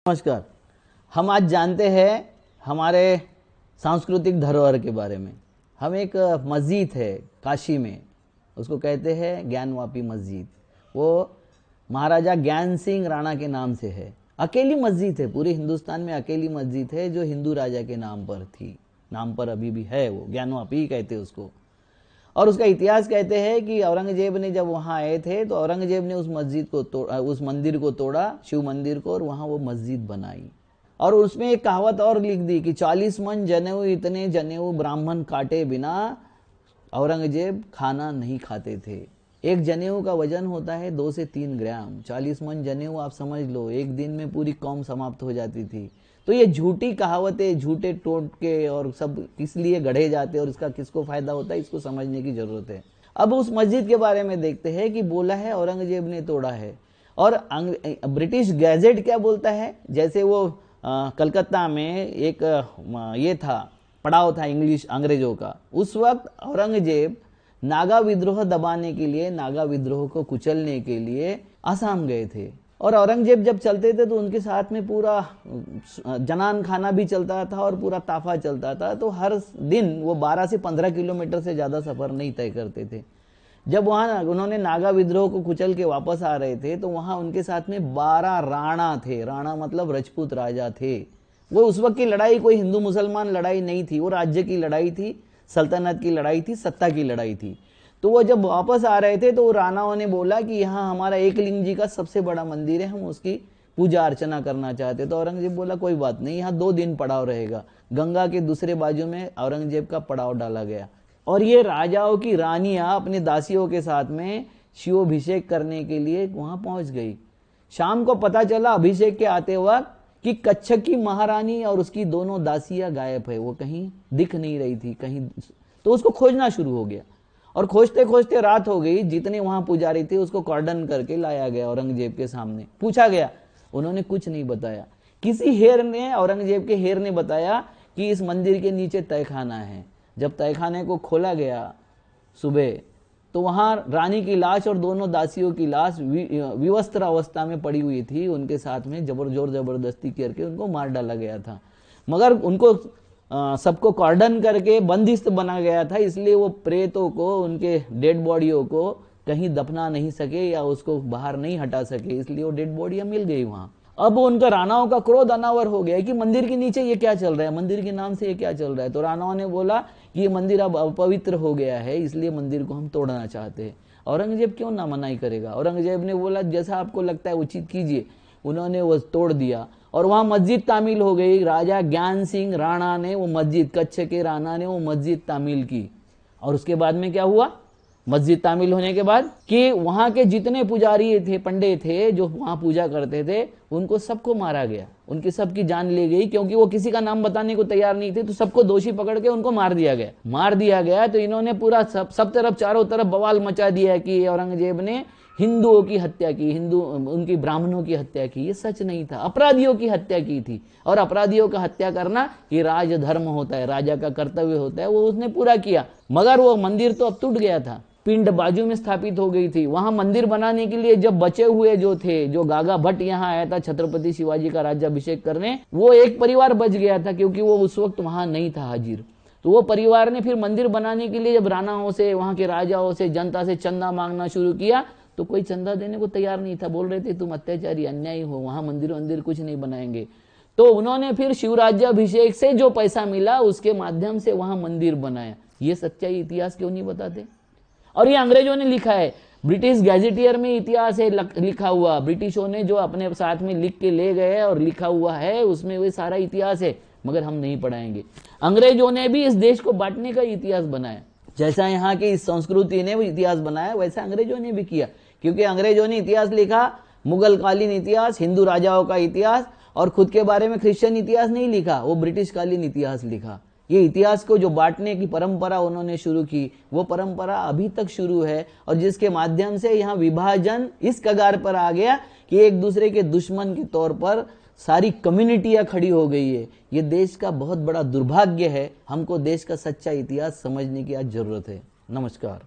नमस्कार। हम आज जानते हैं हमारे सांस्कृतिक धरोहर के बारे में। हम एक मस्जिद है काशी में, उसको कहते हैं ज्ञानवापी मस्जिद। वो महाराजा ज्ञान सिंह राणा के नाम से है। अकेली मस्जिद है, पूरे हिंदुस्तान में अकेली मस्जिद है जो हिंदू राजा के नाम पर थी, नाम पर अभी भी है। वो ज्ञानवापी कहते हैं उसको। और उसका इतिहास कहते हैं कि औरंगजेब ने जब वहाँ आए थे तो औरंगजेब ने उस मस्जिद को उस मंदिर को तोड़ा, शिव मंदिर को, और वहाँ वो मस्जिद बनाई। और उसमें एक कहावत और लिख दी कि 40 मन जनेऊ, इतने जनेऊ ब्राह्मण काटे बिना औरंगजेब खाना नहीं खाते थे। एक जनेऊ का वजन होता है 2 से 3 ग्राम। 40 मन जनेऊ आप समझ लो, एक दिन में पूरी कौम समाप्त हो जाती थी। तो ये झूठी कहावतें, झूठे टोटके और सब किस लिए गढ़े जाते हैं और इसका किसको फायदा होता है, इसको समझने की जरूरत है। अब उस मस्जिद के बारे में देखते हैं कि बोला है औरंगजेब ने तोड़ा है। और ब्रिटिश गैजेट क्या बोलता है, जैसे वो कलकत्ता में एक ये था, पड़ाव था इंग्लिश अंग्रेजों का। उस वक्त औरंगजेब नागा विद्रोह दबाने के लिए, नागा विद्रोह को कुचलने के लिए आसाम गए थे। और औरंगजेब जब चलते थे तो उनके साथ में पूरा जनान खाना भी चलता था और पूरा ताफा चलता था। तो हर दिन वो 12 से 15 किलोमीटर से ज़्यादा सफ़र नहीं तय करते थे। जब वहाँ उन्होंने नागा विद्रोह को कुचल के वापस आ रहे थे तो वहाँ उनके साथ में 12 राणा थे। राणा मतलब राजपूत राजा थे। वो उस वक्त की लड़ाई कोई हिंदू मुसलमान लड़ाई नहीं थी, वो राज्य की लड़ाई थी, सल्तनत की लड़ाई थी, सत्ता की लड़ाई थी। तो वो जब वापस आ रहे थे तो राणाओं ने बोला कि यहाँ हमारा एकलिंग जी का सबसे बड़ा मंदिर है, हम उसकी पूजा अर्चना करना चाहते। तो औरंगजेब बोला कोई बात नहीं, यहाँ 2 दिन पड़ाव रहेगा। गंगा के दूसरे बाजू में औरंगजेब का पड़ाव डाला गया। और ये राजाओं की रानियां अपने दासियों के साथ में शिवाभिषेक करने के लिए वहां पहुंच गई। शाम को पता चला अभिषेक के आते वक्त कि कच्छक की महारानी और उसकी दोनों दासियां गायब है, वो कहीं दिख नहीं रही थी कहीं। तो उसको खोजना शुरू हो गया और खोजते खोजते रात हो गई। जितने वहां पुजारी थे उसको कॉर्डन करके लाया गया औरंगजेब के सामने। पूछा गया, उन्होंने कुछ नहीं बताया। किसी हेर ने, औरंगजेब के हेर ने बताया कि इस मंदिर के नीचे तहखाना है। जब तहखाने को खोला गया सुबह तो वहां रानी की लाश और दोनों दासियों की लाश विवस्त्र अवस्था में पड़ी हुई थी। उनके साथ में जोर जबरदस्ती करके उनको मार डाला गया था। मगर उनको सबको कॉर्डन करके बंदिस्त बना गया था, इसलिए वो प्रेतों को, उनके डेड बॉडियों को कहीं दफना नहीं सके या उसको बाहर नहीं हटा सके, इसलिए वो डेड बॉडियां मिल गई वहां। अब उनका राणाओं का क्रोध अनावर हो गया कि मंदिर के नीचे ये क्या चल रहा है, मंदिर के नाम से ये क्या चल रहा है। तो राणाओं ने बोला कि ये मंदिर अब अपवित्र हो गया है, इसलिए मंदिर को हम तोड़ना चाहते हैं। औरंगजेब क्यों ना मनाही करेगा। औरंगजेब ने बोला जैसा आपको लगता है उचित कीजिए। उन्होंने वो तोड़ दिया और वहां मस्जिद तामील हो गई। राजा ज्ञान सिंह राणा ने वो मस्जिद, कच्छ के राणा ने वो मस्जिद तामील की। और उसके बाद में क्या हुआ, मस्जिद तामील होने के बाद कि वहां के जितने पुजारी थे, पंडे थे जो वहां पूजा करते थे, उनको सबको मारा गया, उनकी सबकी जान ली गई, क्योंकि वो किसी का नाम बताने को तैयार नहीं थे। तो सबको दोषी पकड़ के उनको मार दिया गया। तो इन्होंने पूरा सब तरफ, चारों तरफ बवाल मचा दिया कि औरंगजेब ने हिंदुओं की हत्या की, उनकी ब्राह्मणों की हत्या की। ये सच नहीं था, अपराधियों की हत्या की थी। और अपराधियों का हत्या करना ये राजधर्म होता है, राजा का कर्तव्य होता है, वो उसने पूरा किया। मगर वो मंदिर तो अब टूट गया था, पिंड बाजू में स्थापित हो गई थी। वहां मंदिर बनाने के लिए जब बचे हुए जो थे, जो गागा भट्ट यहाँ आया था छत्रपति शिवाजी का राज्याभिषेक करने, वो एक परिवार बच गया था क्योंकि वो उस वक्त वहां नहीं था हाजिर। तो वो परिवार ने फिर मंदिर बनाने के लिए जब राणाओं से, वहां के राजाओं से, जनता से चंदा मांगना शुरू किया तो कोई चंदा देने को तैयार नहीं था। बोल रहे थे तुम अत्याचारी, अन्यायी हो, वहां मंदिर कुछ नहीं बनाएंगे। तो उन्होंने फिर शिवराज्याभिषेक से जो पैसा मिला उसके माध्यम से वहां मंदिर बनाया। ये सच्चाई इतिहास क्यों नहीं बताते। और ये अंग्रेजों ने लिखा है, ब्रिटिश गैजेटियर में इतिहास है लिखा हुआ। ब्रिटिशों ने जो अपने साथ में लिख के ले गए और लिखा हुआ है उसमें वो सारा इतिहास है, मगर हम नहीं पढ़ाएंगे। अंग्रेजों ने भी इस देश को बांटने का इतिहास बनाया। जैसा यहाँ की इस संस्कृति ने वो इतिहास बनाया वैसा अंग्रेजों ने भी किया, क्योंकि अंग्रेजों ने इतिहास लिखा, मुगल कालीन इतिहास, हिंदू राजाओं का इतिहास, और खुद के बारे में क्रिश्चियन इतिहास नहीं लिखा, वो ब्रिटिश कालीन इतिहास लिखा। ये इतिहास को जो बांटने की परंपरा उन्होंने शुरू की, वो परंपरा अभी तक शुरू है, और जिसके माध्यम से यहाँ विभाजन इस कगार पर आ गया कि एक दूसरे के दुश्मन के तौर पर सारी कम्युनिटियां खड़ी हो गई है। ये देश का बहुत बड़ा दुर्भाग्य है। हमको देश का सच्चा इतिहास समझने की आज जरूरत है। नमस्कार।